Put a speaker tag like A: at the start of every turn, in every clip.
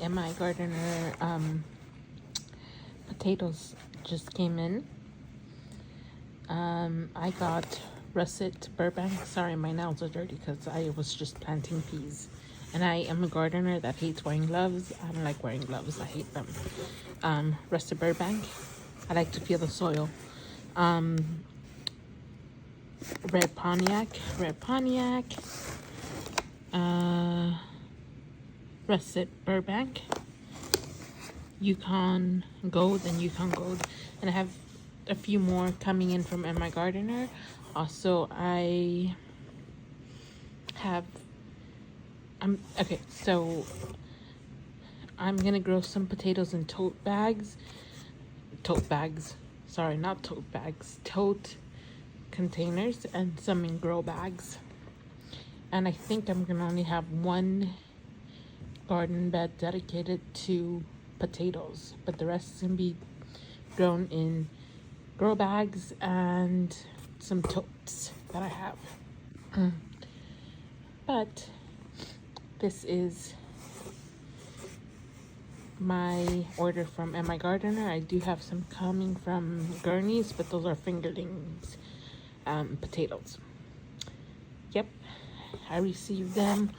A: MI Gardener potatoes just came in. I got russet Burbank. Sorry, my nails are dirty because I was just planting peas. And I am a gardener that hates wearing gloves. I don't like wearing gloves. I hate them. Russet Burbank. I like to feel the soil. Red Pontiac. Russet Burbank. Yukon Gold and Yukon Gold. And I have a few more coming in from MI Gardener. Also, I have okay, so I'm gonna grow some potatoes in tote bags. Sorry, not tote bags. Tote containers, and some in grow bags. And I think I'm gonna only have one garden bed dedicated to potatoes, but the rest is gonna be grown in grow bags and some totes that I have. But this is my order from MI Gardener. I do have some coming from Gurney's, but those are fingerlings potatoes. Yep, I received them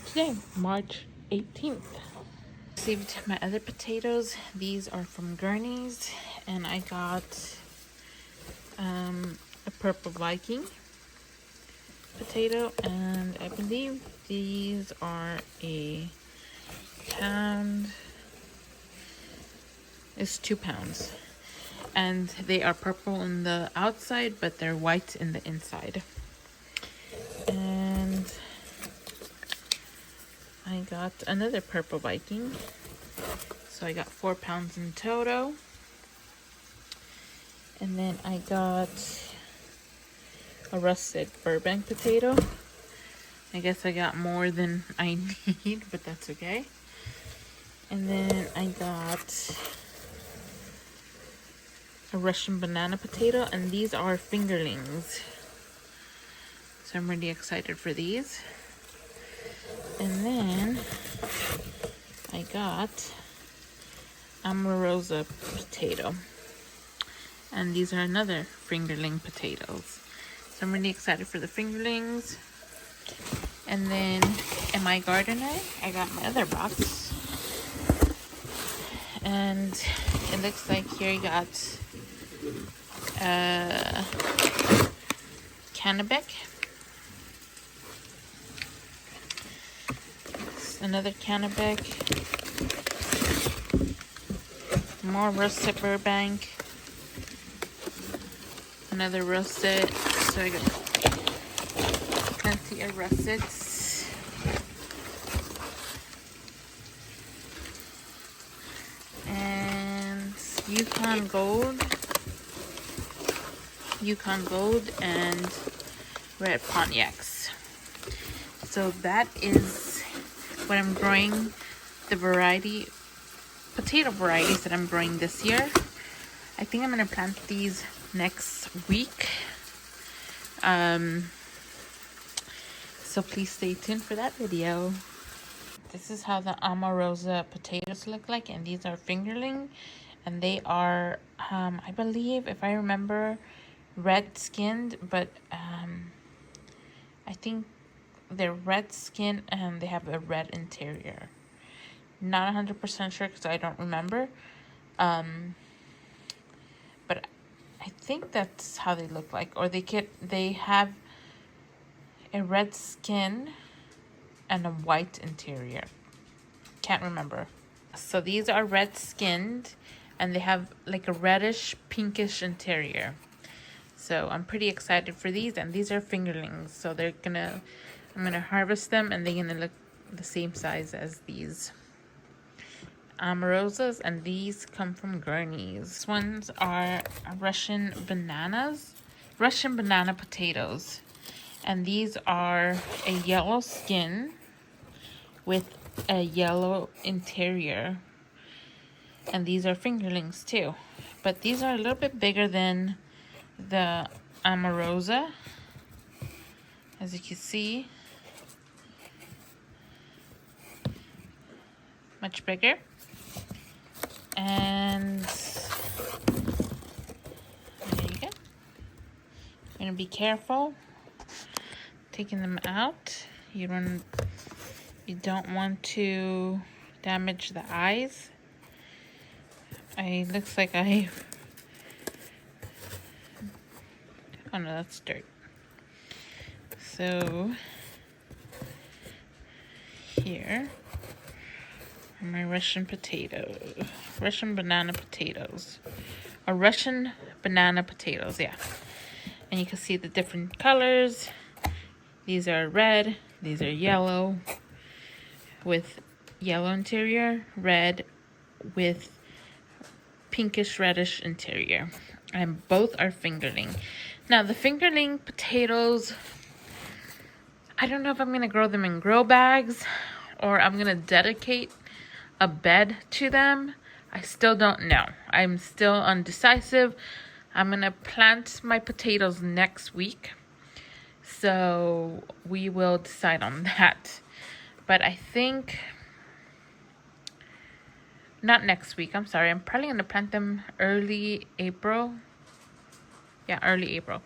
A: today, March 18th. Received my other potatoes. These are from Gurney's, and I got a purple Viking potato, and I believe these are a pound. It's 2 pounds, and they are purple in the outside, but they're white in the inside. And I got another purple Viking, so I got 4 pounds in total. And then I got a russet Burbank potato. I guess I got more than I need, but that's okay. And then I got a Russian banana potato, and these are fingerlings. So I'm really excited for these. And then I got Amarosa potato. And these are another fingerling potatoes. So I'm really excited for the fingerlings. And then MI Gardener, I got my other box. And it looks like here you got Cannabic. Another Cannabic. More russet Burbank. Another russet. So I got plenty of russets. And Yukon Gold and Red Pontiacs. So that is what I'm growing, the potato varieties that I'm growing this year. I think I'm gonna plant these next week. So please stay tuned for that video. This is how the Amarosa potatoes look like, and these are fingerling, and they are I believe, if I remember, red skinned, but I think they're red skin and they have a red interior. Not 100% sure because I don't remember, but I think that's how they look like. Or they have a red skin and a white interior. Can't remember. So these are red skinned, and they have like a reddish pinkish interior. So I'm pretty excited for these, and these are fingerlings. So I'm gonna harvest them, and they're gonna look the same size as these Amarosas, and these come from Gurney's. These ones are Russian banana potatoes, and these are a yellow skin with a yellow interior, and these are fingerlings too, but these are a little bit bigger than the Amarosa, as you can see. much bigger. And there you go. You're gonna be careful taking them out. You don't want to damage the eyes. It looks like oh no, that's dirt. So here are my Russian banana potatoes. Russian banana potatoes, yeah. And you can see the different colors. These are red, these are yellow with yellow interior, red with pinkish reddish interior. And both are fingerling. Now the fingerling potatoes, I don't know if I'm gonna grow them in grow bags or I'm gonna dedicate a bed to them. I still don't know. I'm still undecisive. I'm gonna plant my potatoes next week, so we will decide on that. But I think not next week, I'm sorry. I'm probably gonna plant them early April. Yeah, early April.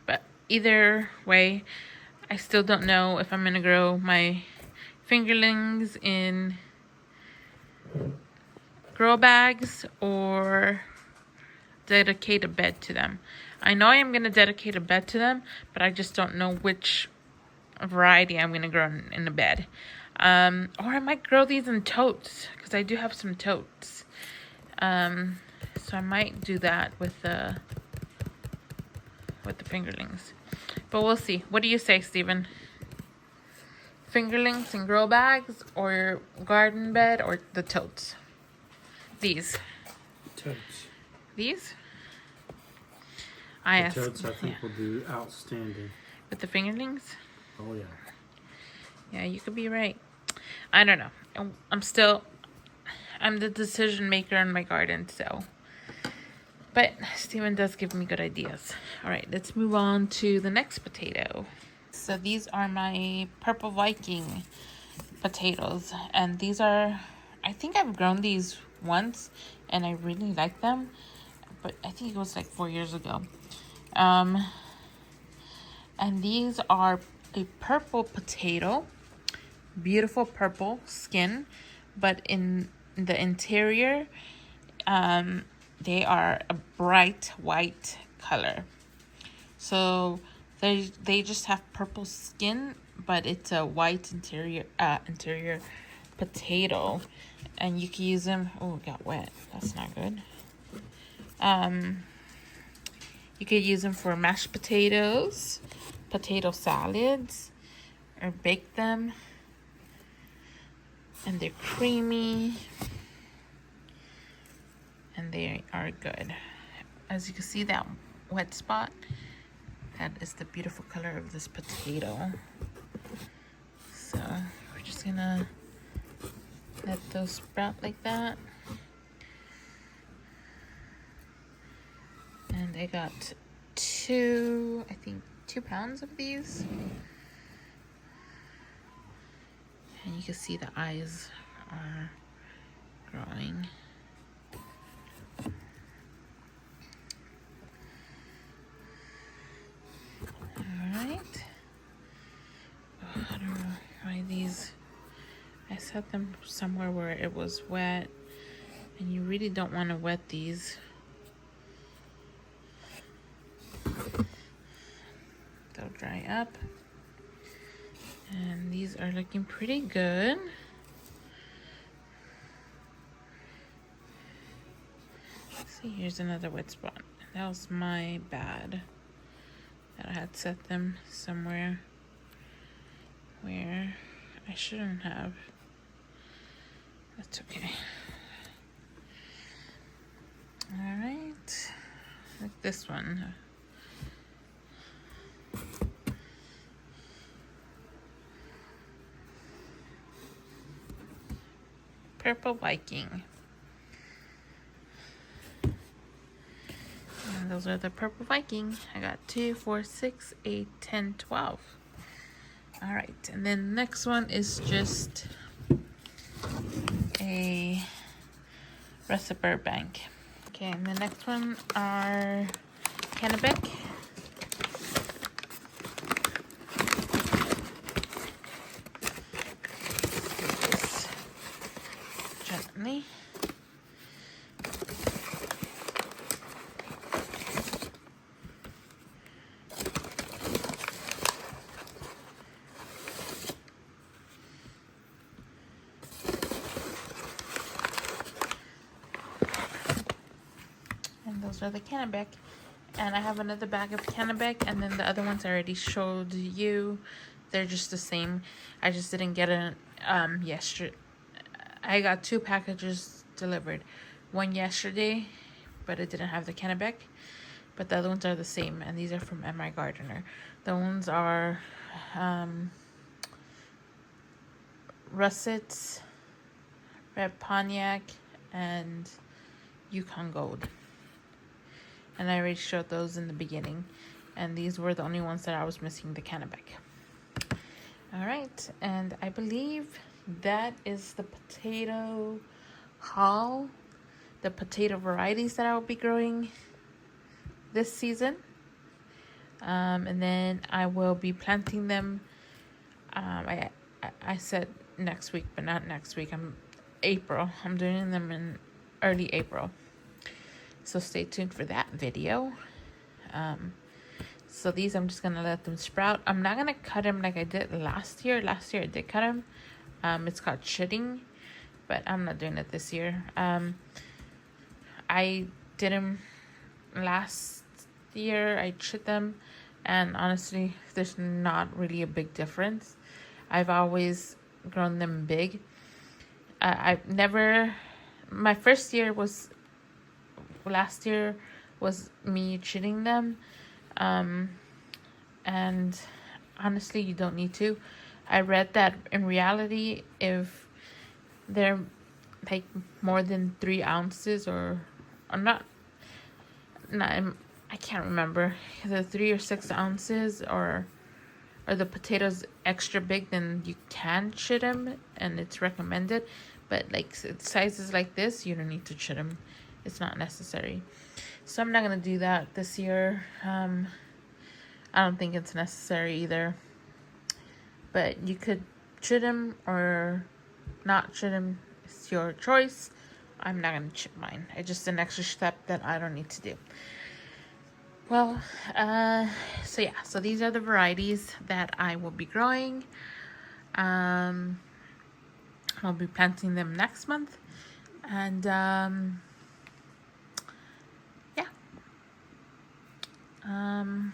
A: But either way, I still don't know if I'm gonna grow my fingerlings in grow bags or dedicate a bed to them. I know I am going to dedicate a bed to them, but I just don't know which variety I'm going to grow in a bed. Or I might grow these in totes, because I do have some totes. So I might do that with the fingerlings. But we'll see. What do you say, Steven? Fingerlings in grow bags or garden bed or the totes? These.
B: Totes.
A: These?
B: The totes I think will do outstanding.
A: With the fingerlings?
B: Oh yeah.
A: Yeah, you could be right. I don't know. I'm the decision maker in my garden, so. But Steven does give me good ideas. All right, let's move on to the next potato. So these are my Purple Viking potatoes. And these are, I think I've grown these once and I really like them. But I think it was like 4 years ago. And these are a purple potato. Beautiful purple skin. But in the interior, they are a bright white color. So they just have purple skin, but it's a white interior potato, and you can use them. Oh, it got wet. That's not good. You could use them for mashed potatoes, potato salads, or bake them. And they're creamy. And they are good. As you can see, that wet spot, that is the beautiful color of this potato. So we're just gonna let those sprout like that. And I got I think 2 pounds of these. And you can see the eyes are growing. Alright. Oh, I don't know why these, I set them somewhere where it was wet, and you really don't want to wet these. They'll dry up. And these are looking pretty good. See, here's another wet spot. That was my bad. That I had set them somewhere where I shouldn't have. That's okay. Alright. Like this one. Purple Viking. And those are the Purple Viking. I got 2, 4, 6, 8, 10, 12. All right, and then the next one is just a recipe bank. Okay, and the next one are Kennebec. Just gently. And those are the Kennebec. And I have another bag of Kennebec, and then the other ones I already showed you. They're just the same. I just didn't get it yesterday. I got 2 packages delivered. One yesterday, but it didn't have the Kennebec. But the other ones are the same, and these are from MI Gardener. The ones are Russets, Red Pontiac, and Yukon Gold. And I already showed those in the beginning. And these were the only ones that I was missing the Kennebec. All right, and I believe that is the potato haul. The potato varieties that I will be growing this season. And then I will be planting them. I said next week, but not next week. April. I'm doing them in early April. So stay tuned for that video. So these I'm just gonna let them sprout. I'm not gonna cut them like I did last year. Last year I did cut them. It's called shitting, but I'm not doing it this year. I did them last year. I chit them, and honestly, there's not really a big difference. I've always grown them big. I've never. My first year was last year was me chitting them, and honestly, you don't need to. I read that in reality, if they're like more than 3 ounces or not, I can't remember, the 3 or 6 ounces, or the potatoes extra big, then you can chit them, and it's recommended. But like sizes like this, you don't need to chit them. It's not necessary. So I'm not gonna do that this year. I don't think it's necessary either. But you could chit them or not chit them. It's your choice. I'm not gonna chit mine. It's just an extra step that I don't need to do. Well, so yeah. So these are the varieties that I will be growing. I'll be planting them next month, and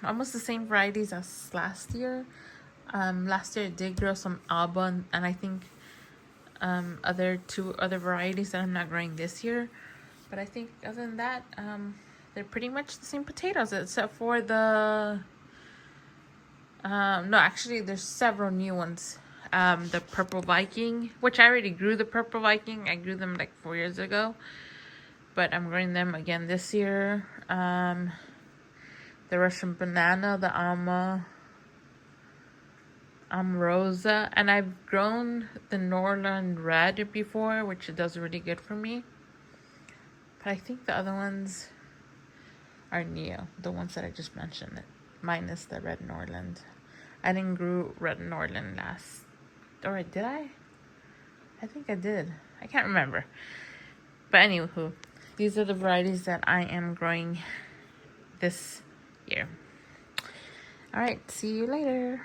A: almost the same varieties as last year. Last year I did grow some Alba, and I think 2 other varieties that I'm not growing this year. But I think other than that, they're pretty much the same potatoes, except for the no, actually there's several new ones. The Purple Viking, which I already grew. The Purple Viking, I grew them like 4 years ago, but I'm growing them again this year. The Russian Banana, the Amrosa, and I've grown the Norland Red before, which does really good for me. But I think the other ones are new, the ones that I just mentioned, minus the Red Norland. I didn't grow Red Norland last, or did I? I think I did. I can't remember. But anywho, these are the varieties that I am growing this year. All right, see you later.